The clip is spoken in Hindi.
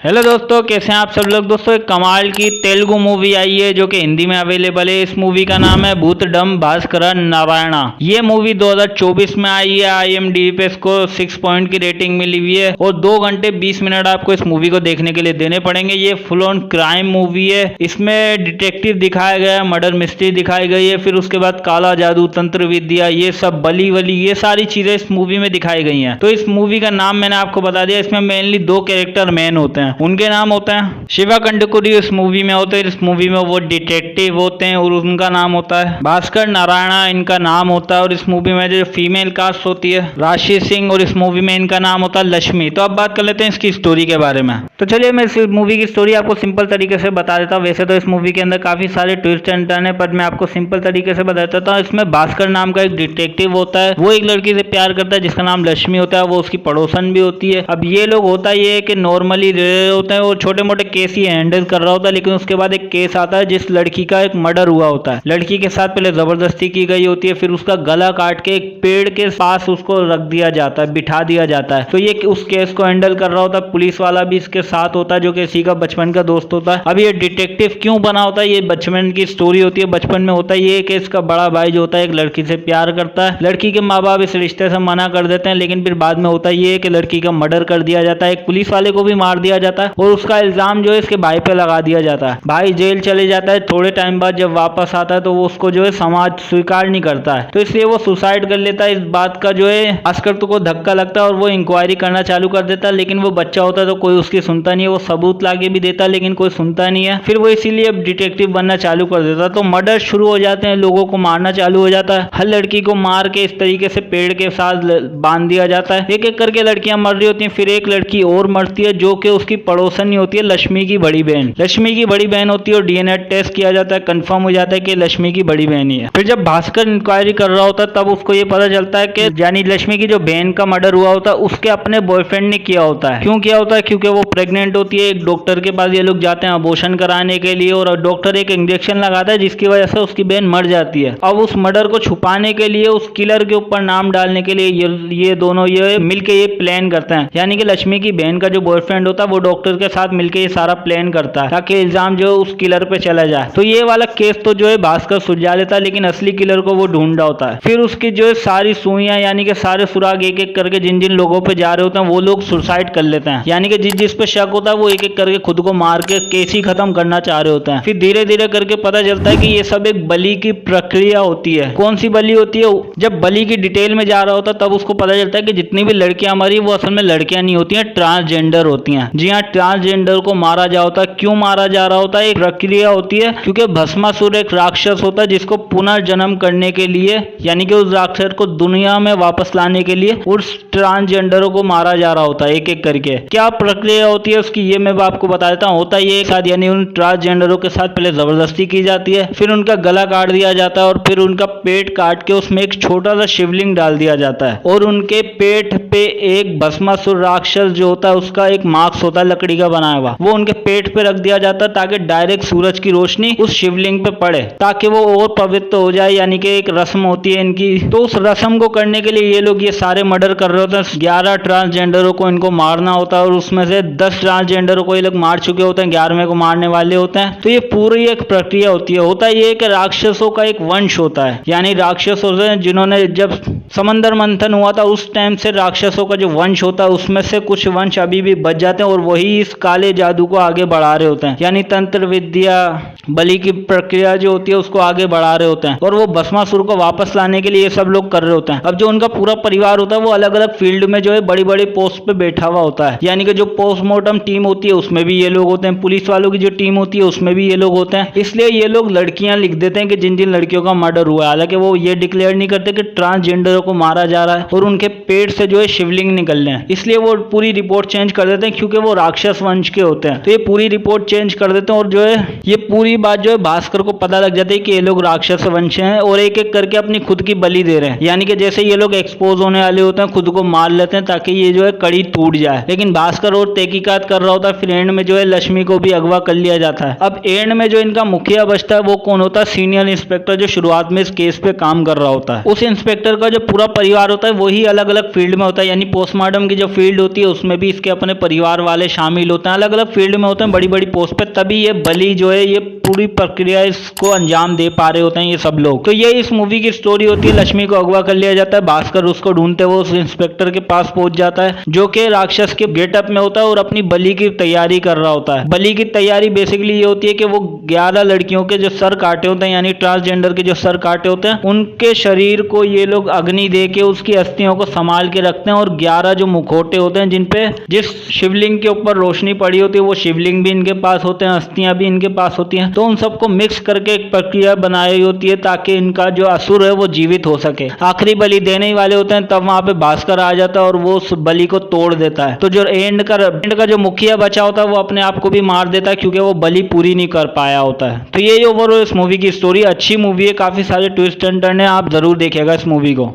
हेलो दोस्तों, कैसे हैं आप सब लोग। दोस्तों, एक कमाल की तेलुगु मूवी आई है जो कि हिंदी में अवेलेबल है। इस मूवी का नाम है भूतडम भास्कर नारायणा। ये मूवी 2024 में आई है। IMDb पे इसको 6 पॉइंट की रेटिंग मिली हुई है और 2 घंटे 20 मिनट आपको इस मूवी को देखने के लिए देने पड़ेंगे। ये फुल ऑन क्राइम मूवी है। इसमें डिटेक्टिव दिखाया गया है, मर्डर मिस्ट्री दिखाई गई है, फिर उसके बाद काला जादू, तंत्र विद्या, ये सब बली वली, ये सारी चीजें इस मूवी में दिखाई गई हैं। तो इस मूवी का नाम मैंने आपको बता दिया। इसमें मेनली 2 कैरेक्टर मेन होते हैं, उनके नाम होते हैं शिवा कंडकुरी। इस मूवी में होते हैं, इस मूवी में वो डिटेक्टिव होते हैं और उनका नाम होता है भास्कर नारायणा, इनका नाम होता है। और इस मूवी में जो फीमेल कास्ट होती है राशि सिंह, और इस मूवी में इनका नाम होता है लक्ष्मी। तो अब बात कर लेते हैं इसकी स्टोरी के बारे में। तो चलिए मैं इस मूवी की स्टोरी आपको सिंपल तरीके से बता देता हूँ। वैसे तो इस मूवी के अंदर काफी सारे ट्विस्ट एंड टर्न है, पर मैं आपको सिंपल तरीके से बता देता हूँ। इसमें भास्कर नाम का एक डिटेक्टिव होता है, वो एक लड़की से प्यार करता है जिसका नाम लक्ष्मी होता है। वो उसकी पड़ोसन भी होती है। अब ये लोग होता ये है कि नॉर्मली होते हैं, वो छोटे मोटे केस ही हैंडल कर रहा होता है। लेकिन उसके बाद एक केस आता है जिस लड़की का एक मर्डर हुआ होता है। लड़की के साथ पहले जबरदस्ती की गई होती है, फिर उसका गला काट के एक पेड़ के पास उसको रख दिया जाता है, बिठा दिया जाता है। तो ये उस केस को हैंडल कर रहा होता है। पुलिस वाला भी इसके साथ होता है जो कि इसी का बचपन का दोस्त होता है। अब ये डिटेक्टिव क्यों बना होता है, ये बचपन की स्टोरी होती है। बचपन में होता है ये कि इसका बड़ा भाई जो होता है एक लड़की से प्यार करता है। लड़की के माँ बाप इस रिश्ते से मना कर देते हैं, लेकिन फिर बाद में होता है ये कि लड़की का मर्डर कर दिया जाता है। एक पुलिस वाले को भी मार दिया जाता है और उसका इल्जाम जो है इसके भाई पे लगा दिया जाता है। भाई जेल चले जाता है। थोड़े टाइम बाद जब वापस आता है तो वो उसको जो है समाज स्वीकार नहीं करता है, तो इसलिए वो सुसाइड कर लेता है। इस बात का जो है अस्कर्त को धक्का लगता है और वो इंक्वायरी करना चालू कर देता है। लेकिन वो बच्चा होता है तो कोई उसकी सुनता नहीं है। वो सबूत लाके भी देता है लेकिन कोई सुनता नहीं है। फिर वो इसीलिए अब डिटेक्टिव बनना चालू कर देता है। तो मर्डर शुरू हो जाते हैं, लोगों को मारना चालू हो जाता है। हर लड़की को मार के इस तरीके से पेड़ के साथ बांध दिया जाता है। एक एक करके लड़कियां मर रही होती हैं। फिर एक लड़की और मरती है जो कि उसकी पड़ोसन ही होती है, लक्ष्मी की बड़ी बहन। लक्ष्मी की बड़ी बहन होती है और DNA टेस्ट किया जाता है, कंफर्म हो जाता है कि लक्ष्मी की बड़ी बहन ही है। फिर जब भास्कर इंक्वायरी कर रहा होता है तब उसको ये पता चलता है कि यानी लक्ष्मी की जो बहन का मर्डर हुआ होता है उसके अपने बॉयफ्रेंड ने किया होता है। क्यों किया होता है? क्योंकि वो प्रेग्नेंट होती है। एक डॉक्टर के पास ये लोग जाते हैं अबॉर्शन कराने के लिए और डॉक्टर एक इंजेक्शन लगाता है जिसकी वजह से उसकी बहन मर जाती है। अब उस मर्डर को छुपाने के लिए, उस किलर के ऊपर नाम डालने के लिए ये दोनों ये मिलके ये प्लान करते हैं। यानी कि लक्ष्मी की बहन का जो बॉयफ्रेंड होता है वो डॉक्टर के साथ मिलकर ये सारा प्लान करता है ताकि इल्जाम जो उस किलर पे चला जाए। तो ये वाला केस तो जो है भास्कर सुलझा लेता है, लेकिन असली किलर को वो ढूंढा होता है। फिर उसकी जो है सारी सुइयां यानी कि सारे सुराग एक एक करके जिन जिन लोगों पे जा रहे होते हैं वो लोग सुसाइड कर लेते हैं। यानी कि जिस पे शक होता है वो एक एक करके खुद को मार के केस ही खत्म करना चाह रहे होते हैं। फिर धीरे धीरे करके पता चलता है कि ये सब एक बलि की प्रक्रिया होती है। कौन सी बलि होती है? जब बलि की डिटेल में जा रहा होता है तब उसको पता चलता है कि जितनी भी लड़कियां मरी वो असल में लड़कियां नहीं होती हैं, ट्रांसजेंडर होती हैं। जी हाँ, ट्रांसजेंडर को मारा जा होता है। क्यों मारा जा रहा होता है? एक प्रक्रिया होती है क्योंकि भस्मासुर एक राक्षस होता है जिसको पुनर्जन्म करने के लिए यानी कि उस राक्षस को दुनिया में वापस लाने के लिए उस ट्रांसजेंडरों को मारा जा रहा होता है एक एक करके। क्या प्रक्रिया होती है उसकी ये मैं आपको बता देता हूँ। होता ये एक साथ यानी उन ट्रांसजेंडरों के साथ पहले जबरदस्ती की जाती है, फिर उनका गला काट दिया जाता है और फिर उनका पेट काट के उसमें एक छोटा सा शिवलिंग डाल दिया जाता है और उनके पेट पे एक भस्मासुर राक्षस जो होता है उसका एक मार्क्स होता है लकड़ी का बनाया हुआ, वो उनके पेट पे रख दिया जाता है ताकि डायरेक्ट सूरज की रोशनी उस शिवलिंग पे पड़े ताकि वो और पवित्र हो जाए। यानी कि एक रस्म होती है इनकी। तो उस रस्म को करने के लिए ये लोग ये सारे मर्डर कर रहे होते हैं। 11 ट्रांसजेंडरों को इनको मारना होता है और उसमें से 10 ट्रांसजेंडरों को ये लोग मार चुके होते हैं, 11वें को मारने वाले होते हैं। तो ये पूरी एक प्रक्रिया होती है। होता ये कि राक्षसों का एक वंश होता है, यानी राक्षस होते हैं जिन्होंने जब समंदर मंथन हुआ था उस टाइम से राक्षसों का जो वंश होता है उसमें से कुछ वंश अभी भी बच जाते हैं और वही इस काले जादू को आगे बढ़ा रहे होते हैं। यानी तंत्र विद्या, बलि की प्रक्रिया जो होती है उसको आगे बढ़ा रहे होते हैं और वो भस्मासुर को वापस लाने के लिए ये सब लोग कर रहे होते हैं। अब जो उनका पूरा परिवार होता है वो अलग अलग फील्ड में जो है बड़ी बड़ी पोस्ट पे बैठा हुआ होता है। यानी कि जो पोस्टमार्टम टीम होती है उसमें भी ये लोग होते हैं, पुलिस वालों की जो टीम होती है उसमें भी ये लोग होते हैं। इसलिए ये लोग लड़कियां लिख देते हैं कि जिन जिन लड़कियों का मर्डर हुआ है। हालांकि वो ये डिक्लेयर नहीं करते कि ट्रांसजेंडरों को मारा जा रहा है और उनके पेट से जो है शिवलिंग निकल रहे हैं। इसलिए वो पूरी रिपोर्ट चेंज कर देते हैं क्योंकि वो राक्षस वंश के होते हैं। तो ये पूरी रिपोर्ट चेंज कर देते हैं और जो है ये पूरी बात जो है भास्कर को पता लग जाती है कि ये लोग राक्षस वंश हैं और एक एक करके अपनी खुद की बलि दे रहे हैं। यानी कि जैसे ये लोग एक्सपोज होने वाले होते हैं खुद को मार लेते हैं ताकि ये जो है कड़ी टूट जाए। लेकिन भास्कर और तहकीकात कर रहा होता है। फिर एंड में जो है लक्ष्मी को भी अगवा कर लिया जाता है। अब एंड में जो इनका मुखिया बचता है वो कौन होता है? सीनियर इंस्पेक्टर जो शुरुआत में इस केस पे काम कर रहा होता है। उस इंस्पेक्टर का जो पूरा परिवार होता है वही अलग अलग फील्ड में होता है। यानी पोस्टमार्टम की जो फील्ड होती है उसमें भी इसके अपने परिवार वाले शामिल होते हैं, अलग अलग फील्ड में होते हैं, बड़ी बड़ी पोस्ट पे, तभी ये बलि जो है ये पूरी प्रक्रिया इसको अंजाम दे पा रहे होते हैं ये सब लोग। तो ये इस मूवी की स्टोरी होती है। लक्ष्मी को अगवा कर लिया जाता है, भास्कर उसको ढूंढते हुए उस इंस्पेक्टर के पास पहुंच जाता है जो कि राक्षस के गेटअप में होता है और अपनी बलि की तैयारी कर रहा होता है। बलि की तैयारी बेसिकली ये होती है कि वो 11 लड़कियों के जो सर काटे होते हैं, यानी ट्रांसजेंडर के जो सर काटे होते हैं, उनके शरीर को ये लोग अग्नि दे के उसकी अस्थियों को संभाल के रखते हैं, और 11 जो मुखौटे होते हैं जिनपे जिस शिवलिंग के ऊपर रोशनी पड़ी होती है वो शिवलिंग भी इनके पास होते हैं, अस्थियां भी इनके पास होती हैं। तो उन सबको मिक्स करके एक प्रक्रिया बनाई होती है ताकि इनका जो असुर है वो जीवित हो सके। आखिरी बलि देने ही वाले होते हैं, तब वहां पे भास्कर आ जाता है और वो उस बलि को तोड़ देता है। तो जो एंड का जो मुखिया बचा होता है वो अपने आप को भी मार देता है क्योंकि वो बलि पूरी नहीं कर पाया होता है। तो ये ओवरऑल इस मूवी की स्टोरी अच्छी मूवी है, काफी सारे ट्विस्ट एंड टर्न है, आप जरूर देखिएगा इस मूवी को।